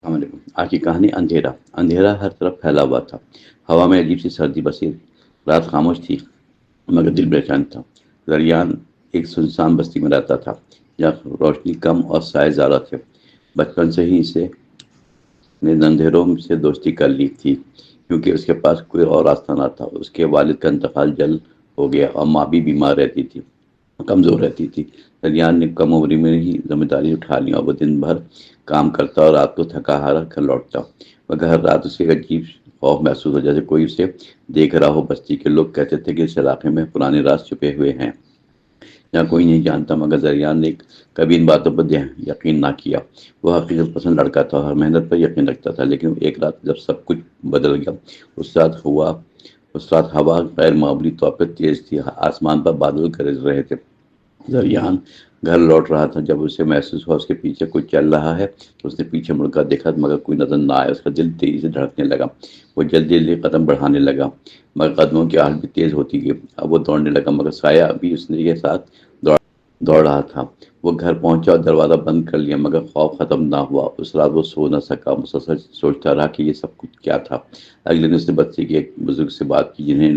السلام علیکم۔ آج کی کہانی اندھیرا۔ اندھیرا ہر طرف پھیلا ہوا تھا، ہوا میں عجیب سی سردی بسی، رات خاموش تھی مگر دل بےچین تھا۔ زریان ایک سنسان بستی میں رہتا تھا جہاں روشنی کم اور سائے زیادہ تھے۔ بچپن سے ہی اسے نے اندھیروں سے دوستی کر لی تھی کیونکہ اس کے پاس کوئی اور راستہ نہ تھا۔ اس کے والد کا انتقال جلد ہو گیا اور ماں بھی بیمار رہتی تھی، کمزور رہتی تھی۔ زریان نے کم عمری میں ہی ذمہ داری اٹھا لی اور وہ دن بھر کام کرتا اور رات کو تھکا ہارا گھر لوٹتا، مگر ہر رات اسے عجیب خوف محسوس ہو، جیسے کوئی اسے دیکھ رہا ہو۔ بستی کے لوگ کہتے تھے کہ اس علاقے میں پرانے راز چھپے ہوئے ہیں جہاں کوئی نہیں جانتا، مگر زریان نے کبھی ان باتوں پر یقین نہ کیا۔ وہ حقیقت پسند لڑکا تھا اور محنت پر یقین رکھتا تھا، لیکن ایک رات جب سب کچھ بدل گیا، اس رات ہوا غیر معمولی طور پر تیز تھی، آسمان پر بادل گرج رہے تھے۔ زریان گھر لوٹ رہا تھا جب اسے محسوس ہوا اس کے پیچھے کچھ چل رہا ہے۔ اس نے پیچھے مڑ کر دیکھا مگر کوئی نظر نہ آیا۔ اس کا دل تیزی سے دھڑکنے لگا، وہ جلدی جلدی قدم بڑھانے لگا مگر قدموں کی آہٹ بھی تیز ہوتی گئی۔ اب وہ دوڑنے لگا مگر سایہ بھی اس کے ساتھ دوڑ رہا تھا۔ وہ گھر پہنچا اور دروازہ بند کر لیا مگر خوف ختم نہ ہوا۔ اس رات وہ سو نہ سکا، مسلسل سوچتا رہا کہ یہ سب کچھ کیا تھا۔ اگلے دن اس نے بستی کے ایک بزرگ سے بات کی جنہیں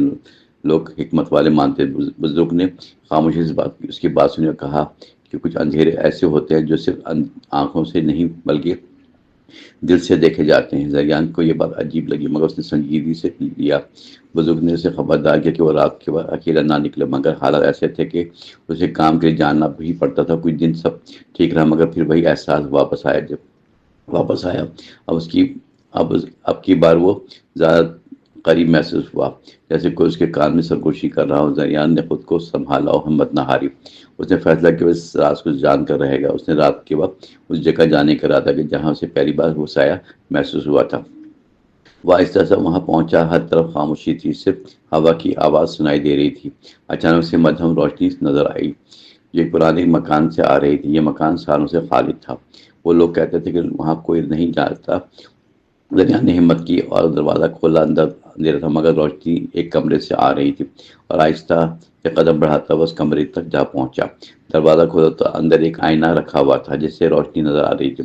لوگ حکمت والے مانتے۔ بزرگ نے خاموشی سے اس کی بات سنی اور کہا کہ کچھ اندھیرے ایسے ہوتے ہیں جو صرف آنکھوں سے نہیں بلکہ دل سے دیکھے جاتے ہیں۔ زریان کو یہ بات عجیب لگی مگر اس نے سنجیدگی سے لیا۔ بزرگ نے اسے خبردار کیا کہ وہ رات کے بعد اکیلا نہ نکلے، مگر حالات ایسے تھے کہ اسے کام کے لیے جاننا بھی پڑتا تھا۔ کچھ دن سب ٹھیک رہا مگر پھر وہی احساس واپس آیا۔ اب کی بار وہ زیادہ قریب محسوس ہوا، جیسے کوئی اس کے کان میں سرگوشی کر رہا ہو۔ زریان نے خود کو سنبھالا اور ہمت نہ ہاری۔ اس نے فیصلہ کیا وہ اس راز کو جان کر رہے گا۔ اس نے رات کے وقت اس جگہ جانے کا ارادہ کیا جہاں اسے پہلی بار وہ سایہ محسوس ہوا تھا۔ وہ آہستہ سے وہاں پہنچا، ہر طرف خاموشی تھی، صرف ہوا کی آواز سنائی دے رہی تھی۔ اچانک سے مدھم روشنی نظر آئی جو ایک پرانے مکان سے آ رہی تھی۔ یہ مکان سالوں سے خالی تھا، وہ لوگ کہتے تھے کہ وہاں کوئی نہیں جاتا۔ زریان نے ہمت کی اور دروازہ کھولا۔ اندر اندھیرا تھا مگر روشنی ایک کمرے سے آ رہی تھی اور آہستہ سے قدم بڑھاتا ہوا اس کمرے تک جا پہنچا۔ دروازہ کھولا تو اندر ایک آئینہ رکھا ہوا تھا جس سے روشنی نظر آ رہی تھی۔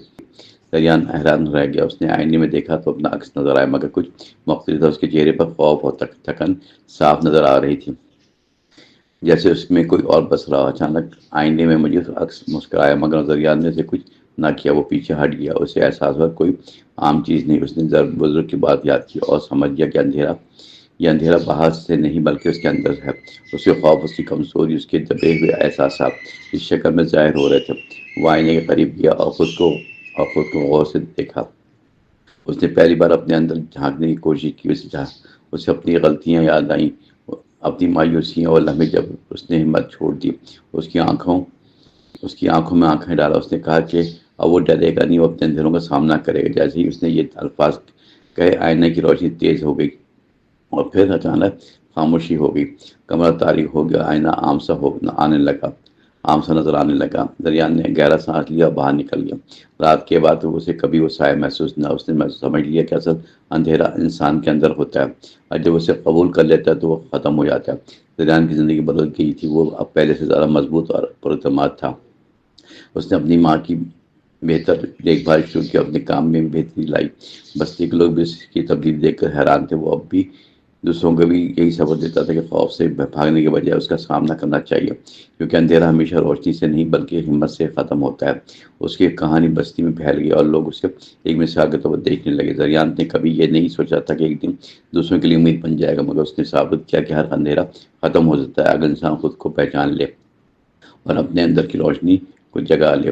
زریان حیران رہ گیا، اس نے آئینے میں دیکھا تو اپنا عکس نظر آیا مگر کچھ مختلف تھا۔ اس کے چہرے پر خوف اور تھکن صاف نظر آ رہی تھی، جیسے اس میں کوئی اور بس رہا۔ اچانک آئینے میں مجھے عکس مسکرایا مگر زریان نے اسے کچھ نہ کیا، وہ پیچھے ہٹ گیا۔ اسے احساس ہوا کوئی عام چیز نہیں۔ اس نے بزرگ کی بات یاد کی اور سمجھ گیا کہ یہ اندھیرا باہر سے نہیں بلکہ اس کے اندر ہے۔ اس کے خوف، اس کی کمزوری، اس کے دبے ہوئے احساسات اس شکل میں ظاہر ہو رہے تھے۔ وہ آئینے کے قریب گیا اور خود کو غور سے دیکھا۔ اس نے پہلی بار اپنے اندر جھانکنے کی کوشش کی۔ اسے اپنی غلطیاں یاد آئیں، اپنی مایوسیاں اور لمحے جب اس نے ہمت چھوڑ دی۔ اس کی آنکھوں میں آنکھیں ڈالا، اس نے کہا کہ اب وہ ڈرے گا نہیں، وہ اپنے اندھیروں کا سامنا کرے گا۔ جیسے ہی اس نے یہ الفاظ کہے آئینے کی روشنی تیز ہو گئی اور پھر اچانک خاموشی ہو گئی۔ کمرہ تاریک ہو گیا، آئینہ عام سا نظر آنے لگا۔ زریان نے گہرا سانس لیا اور باہر نکل گیا۔ رات کے بعد اسے کبھی وہ سایہ محسوس نہ۔ اس نے سمجھ لیا کہ اصل اندھیرا انسان کے اندر ہوتا ہے اور جب اسے قبول کر لیتا ہے تو وہ ختم ہو جاتا ہے۔ زریان کی زندگی بدل گئی تھی، وہ اب پہلے سے زیادہ مضبوط اور پراعتماد تھا۔ اس نے اپنی ماں کی بہتر دیکھ بھال شروع کی، اپنے کام میں بہتری لائی۔ بستی کے لوگ بھی اس کی تبدیلی دیکھ کر حیران تھے۔ وہ اب بھی دوسروں کو بھی یہی سبق دیتا تھا کہ خوف سے بھاگنے کے بجائے اس کا سامنا کرنا چاہیے، کیونکہ اندھیرا ہمیشہ روشنی سے نہیں بلکہ ہمت سے ختم ہوتا ہے۔ اس کی کہانی بستی میں پھیل گئی اور لوگ اسے ایک مثال کے طور پر دیکھنے لگے۔ زریان نے کبھی یہ نہیں سوچا تھا کہ ایک دن دوسروں کے لیے امید بن جائے گا، مگر اس نے ثابت کیا کہ ہر اندھیرا ختم ہو سکتا ہے اگر انسان خود کو پہچان لے اور اپنے اندر کی روشنی کو جگا لے۔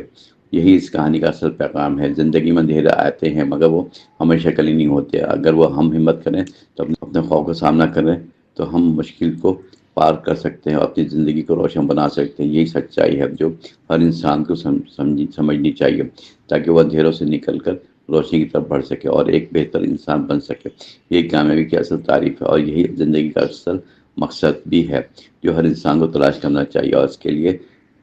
یہی اس کہانی کا اصل پیغام ہے۔ زندگی میں اندھیرے آتے ہیں مگر وہ ہمیشہ کے لیے نہیں ہوتے۔ اگر وہ ہم ہمت کریں تو اپنے خوف کا سامنا کریں تو ہم مشکل کو پار کر سکتے ہیں اور اپنی زندگی کو روشن بنا سکتے ہیں۔ یہی سچائی ہے جو ہر انسان کو سمجھنی چاہیے تاکہ وہ اندھیروں سے نکل کر روشنی کی طرف بڑھ سکے اور ایک بہتر انسان بن سکے۔ یہی کامیابی کی اصل تعریف ہے اور یہی زندگی کا اصل مقصد بھی ہے جو ہر انسان کو تلاش کرنا چاہیے اور اس کے لیے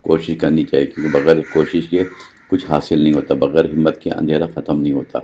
کوشش کرنی چاہیے، کیونکہ بغیر کوشش کے کچھ حاصل نہیں ہوتا، بغیر ہمت کے اندھیرا ختم نہیں ہوتا۔